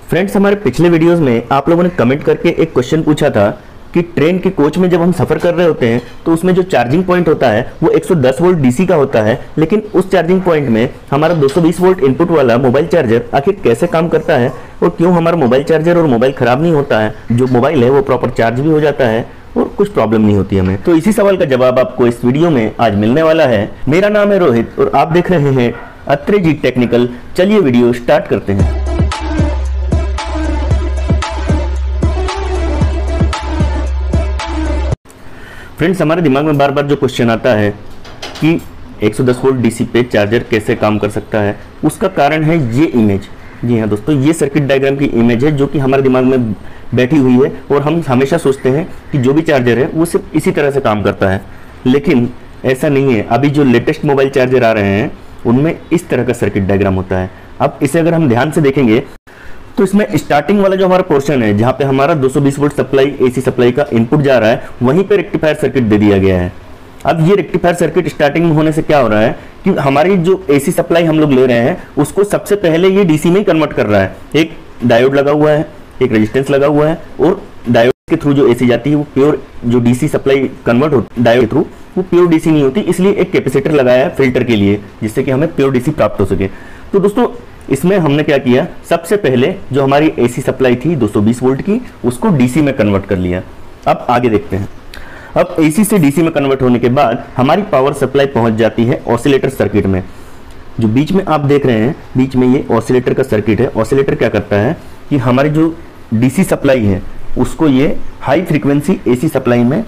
Friends, हमारे पिछले videos में आप लोगों ने कमेंट करके एक क्वेश्चन पूछा था कि ट्रेन के कोच में जब हम सफ़र कर रहे होते हैं तो उसमें जो चार्जिंग पॉइंट होता है वो 110 वोल्ट डीसी का होता है, लेकिन उस चार्जिंग पॉइंट में हमारा 220 वोल्ट इनपुट वाला मोबाइल चार्जर आखिर कैसे काम करता है और क्यों हमारा मोबाइल चार्जर और मोबाइल ख़राब नहीं होता है, जो मोबाइल है वो प्रॉपर चार्ज भी हो जाता है और कुछ प्रॉब्लम नहीं होती हमें। तो इसी सवाल का जवाब आपको इस वीडियो में आज मिलने वाला है। मेरा नाम है रोहित और आप देख रहे हैं अत्रे जी टेक्निकल। चलिए वीडियो स्टार्ट करते हैं। फ्रेंड्स, हमारे दिमाग में बार बार जो क्वेश्चन आता है कि 110 वोल्ट डीसी पे चार्जर कैसे काम कर सकता है, उसका कारण है ये इमेज। जी हाँ दोस्तों, ये सर्किट डायग्राम की इमेज है जो कि हमारे दिमाग में बैठी हुई है और हम हमेशा सोचते हैं कि जो भी चार्जर है वो सिर्फ इसी तरह से काम करता है, लेकिन ऐसा नहीं है। अभी जो लेटेस्ट मोबाइल चार्जर आ रहे हैं उनमें इस तरह का सर्किट डायग्राम होता है। अब इसे अगर हम ध्यान से देखेंगे तो इसमें स्टार्टिंग वाला जो हमारा पोर्शन है जहाँ पे हमारा 220 वोल्ट सप्लाई एसी सप्लाई का इनपुट जा रहा है, वहीं पे रेक्टिफायर सर्किट दे दिया गया है। अब ये रेक्टिफायर सर्किट स्टार्टिंग में होने से क्या हो रहा है कि हमारी जो एसी सप्लाई हम लोग ले रहे हैं उसको सबसे पहले ये डीसी में ही कन्वर्ट कर रहा है। एक डायोड लगा हुआ है, एक रेजिस्टेंस लगा हुआ है और डायोड के थ्रू जो एसी जाती है वो प्योर जो डीसी सप्लाई कन्वर्ट होती है डायोड के थ्रू, वो प्योर डीसी नहीं होती, इसलिए एक कैपेसिटर लगाया है फिल्टर के लिए जिससे कि हमें प्योर डीसी प्राप्त हो सके। तो दोस्तों, इसमें हमने क्या किया, सबसे पहले जो हमारी एसी सप्लाई थी 220 वोल्ट की उसको डीसी में कन्वर्ट कर लिया। अब आगे देखते हैं। अब एसी से डीसी में कन्वर्ट होने के बाद हमारी पावर सप्लाई पहुंच जाती है ऑसिलेटर सर्किट में। जो बीच में आप देख रहे हैं, बीच में ये ऑसिलेटर का सर्किट है। ऑसिलेटर क्या करता है कि हमारी जो डीसी सप्लाई है उसको ये हाई फ्रीक्वेंसी एसी सप्लाई में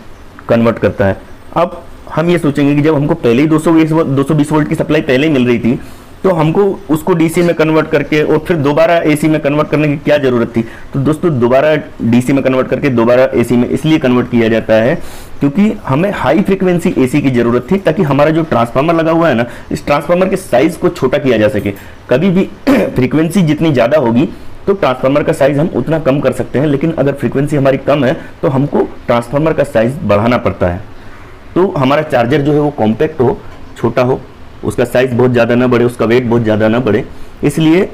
कन्वर्ट करता है। अब हम ये सोचेंगे कि जब हमको पहले ही 220 वोल्ट की सप्लाई पहले ही मिल रही थी तो हमको उसको डीसी में कन्वर्ट करके और फिर दोबारा एसी में कन्वर्ट करने की क्या जरूरत थी। तो दोस्तों, दोबारा डीसी में कन्वर्ट करके दोबारा एसी में इसलिए कन्वर्ट किया जाता है क्योंकि हमें हाई फ्रीक्वेंसी एसी की जरूरत थी, ताकि हमारा जो ट्रांसफार्मर लगा हुआ है ना, इस ट्रांसफार्मर के साइज को छोटा किया जा सके। कभी भी फ्रीक्वेंसी जितनी ज्यादा होगी तो ट्रांसफार्मर का साइज हम उतना कम कर सकते हैं, लेकिन अगर फ्रीक्वेंसी हमारी कम है तो हमको ट्रांसफार्मर का साइज बढ़ाना पड़ता है। तो हमारा चार्जर जो है वो कॉम्पैक्ट हो, छोटा हो, उसका साइज बहुत ज़्यादा ना बढ़े, उसका वेट बहुत ज़्यादा ना बढ़े, इसलिए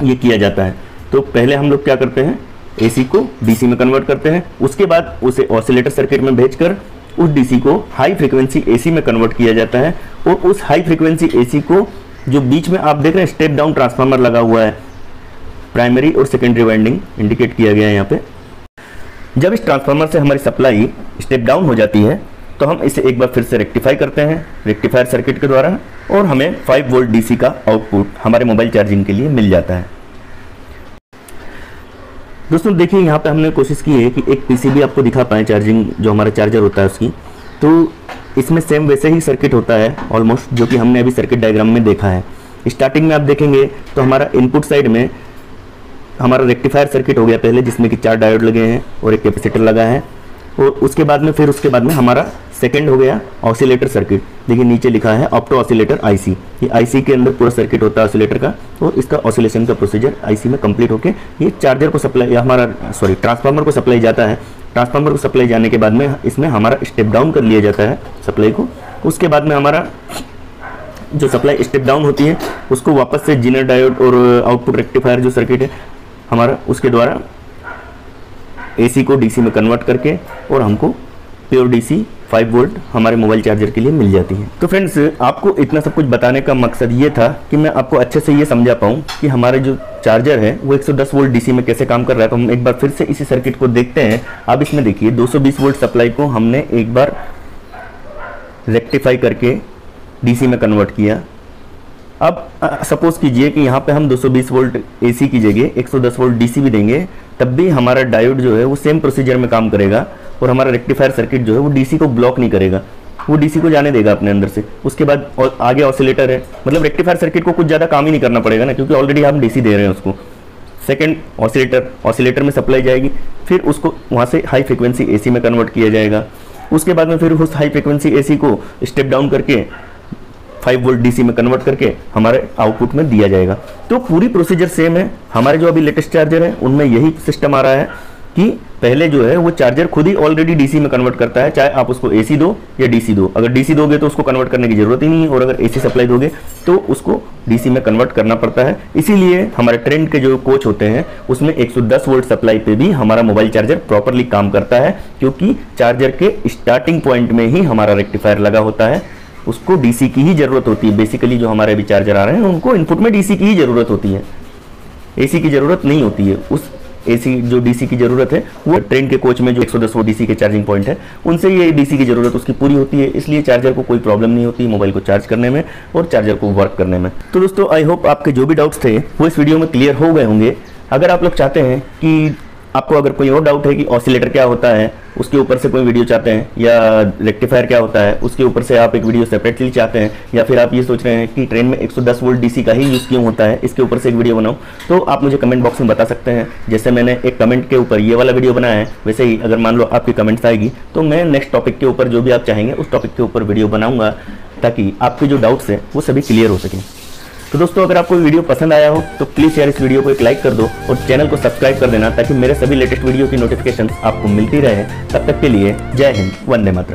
ये किया जाता है। तो पहले हम लोग क्या करते हैं, एसी को डीसी में कन्वर्ट करते हैं, उसके बाद उसे ऑसिलेटर सर्किट में भेजकर उस डीसी को हाई फ्रीक्वेंसी एसी में कन्वर्ट किया जाता है। और उस हाई फ्रीक्वेंसी एसी को जो बीच में आप देख रहे हैं स्टेप डाउन ट्रांसफार्मर लगा हुआ है, प्राइमरी और सेकेंडरी वाइंडिंग इंडिकेट किया गया है यहाँ पे। जब इस ट्रांसफार्मर से हमारी सप्लाई स्टेप डाउन हो जाती है तो हम इसे एक बार फिर से रेक्टिफाई करते हैं रेक्टिफायर सर्किट के द्वारा, और हमें 5 वोल्ट डीसी का आउटपुट हमारे मोबाइल चार्जिंग के लिए मिल जाता है। दोस्तों देखिए, यहाँ पे हमने कोशिश की है कि एक पीसीबी आपको दिखा पाए चार्जिंग जो हमारा चार्जर होता है उसकी। तो इसमें सेम वैसे ही सर्किट होता है ऑलमोस्ट, जो कि हमने अभी सर्किट डायग्राम में देखा है। स्टार्टिंग में आप देखेंगे तो हमारा इनपुट साइड में हमारा रेक्टिफायर सर्किट हो गया पहले, जिसमें कि 4 डायोड लगे हैं और एक कैपेसिटर लगा है। और उसके बाद में हमारा सेकंड हो गया ऑसिलेटर सर्किट। देखिए नीचे लिखा है ऑप्टो ऑसिलेटर आईसी। ये आईसी के अंदर पूरा सर्किट होता है ऑसिलेटर का, और इसका ऑसिलेशन का प्रोसीजर आईसी में कंप्लीट होके ये चार्जर को सप्लाई या ट्रांसफार्मर को सप्लाई जाता है। ट्रांसफार्मर को सप्लाई जाने के बाद में इसमें हमारा स्टेप डाउन कर लिया जाता है सप्लाई को। उसके बाद में हमारा जो सप्लाई स्टेप डाउन होती है उसको वापस से जीनर डायोड और आउटपुट रेक्टिफायर जो सर्किट है हमारा, उसके द्वारा एसी को डीसी में कन्वर्ट करके और हमको प्योर डीसी 5 वोल्ट हमारे मोबाइल चार्जर के लिए मिल जाती है। तो फ्रेंड्स, आपको इतना सब कुछ बताने का मकसद ये था कि मैं आपको अच्छे से ये समझा पाऊँ कि हमारे जो चार्जर है वो 110 वोल्ट डीसी में कैसे काम कर रहा है। तो हम एक बार फिर से इसी सर्किट को देखते हैं। अब इसमें देखिए 220 वोल्ट सप्लाई को हमने एक बार रेक्टिफाई करके डीसी में कन्वर्ट किया। अब सपोज कीजिए कि यहाँ पे हम 220 वोल्ट एसी की जगह 110 वोल्ट डीसी भी देंगे, तब भी हमारा डायोड जो है वो सेम प्रोसीजर में काम करेगा और हमारा रेक्टिफायर सर्किट जो है वो डीसी को ब्लॉक नहीं करेगा, वो डीसी को जाने देगा अपने अंदर से। उसके बाद और आगे ऑसिलेटर है, मतलब रेक्टिफायर सर्किट को कुछ ज़्यादा काम ही नहीं करना पड़ेगा ना, क्योंकि ऑलरेडी हम डीसी दे रहे हैं उसको। सेकेंड ऑसिलेटर में सप्लाई जाएगी, फिर उसको वहाँ से हाई फ्रिक्वेंसी एसी में कन्वर्ट किया जाएगा। उसके बाद में फिर उस हाई फ्रिक्वेंसी एसी को स्टेप डाउन करके 5 वोल्ट डीसी में कन्वर्ट करके हमारे आउटपुट में दिया जाएगा। तो पूरी प्रोसीजर सेम है। हमारे जो अभी लेटेस्ट चार्जर है उनमें यही सिस्टम आ रहा है। कि पहले जो है वो चार्जर खुद ही ऑलरेडी डीसी में कन्वर्ट करता है, चाहे आप उसको एसी दो या डीसी दो। अगर डीसी दोगे तो उसको कन्वर्ट करने की जरूरत ही नहीं है, और अगर एसी सप्लाई दोगे तो उसको डीसी में कन्वर्ट करना पड़ता है। इसीलिए हमारे ट्रेंड के जो कोच होते हैं उसमें 110 वोल्ट सप्लाई पे भी हमारा मोबाइल चार्जर प्रॉपरली काम करता है, क्योंकि चार्जर के स्टार्टिंग पॉइंट में ही हमारा रेक्टिफायर लगा होता है। उसको डीसी की ही जरूरत होती है। बेसिकली जो हमारे अभी चार्जर आ रहे हैं उनको इनपुट में डीसी की ही जरूरत होती है, एसी की जरूरत नहीं होती है। उस एसी जो डीसी की जरूरत है वो ट्रेन के कोच में जो 110 वोल्ट डीसी के चार्जिंग पॉइंट है उनसे ये डीसी की जरूरत उसकी पूरी होती है। इसलिए चार्जर को कोई प्रॉब्लम नहीं होती मोबाइल को चार्ज करने में और चार्जर को वर्क करने में। तो दोस्तों आई होप आपके जो भी डाउट्स थे वो इस वीडियो में क्लियर हो गए होंगे। अगर आप लोग चाहते हैं कि आपको अगर कोई और डाउट है कि ऑसिलेटर क्या होता है उसके ऊपर से कोई वीडियो चाहते हैं, या रेक्टिफायर क्या होता है उसके ऊपर से आप एक वीडियो सेपरेटली चाहते हैं, या फिर आप ये सोच रहे हैं कि ट्रेन में 110 वोल्ट डीसी का ही यूज़ क्यों होता है इसके ऊपर से एक वीडियो बनाऊं, तो आप मुझे कमेंट बॉक्स में बता सकते हैं। जैसे मैंने एक कमेंट के ऊपर ये वाला वीडियो बनाया है, वैसे ही अगर मान लो आपकी कमेंट्स आएगी तो मैं नेक्स्ट टॉपिक के ऊपर जो भी आप चाहेंगे उस टॉपिक के ऊपर वीडियो बनाऊंगा, ताकि आपके जो डाउट्स हैं वो सभी क्लियर हो सकें। तो दोस्तों अगर आपको वीडियो पसंद आया हो तो प्लीज़ यार इस वीडियो को एक लाइक कर दो और चैनल को सब्सक्राइब कर देना, ताकि मेरे सभी लेटेस्ट वीडियो की नोटिफिकेशन आपको मिलती रहे। तब तक के लिए जय हिंद, वंदे मातरम।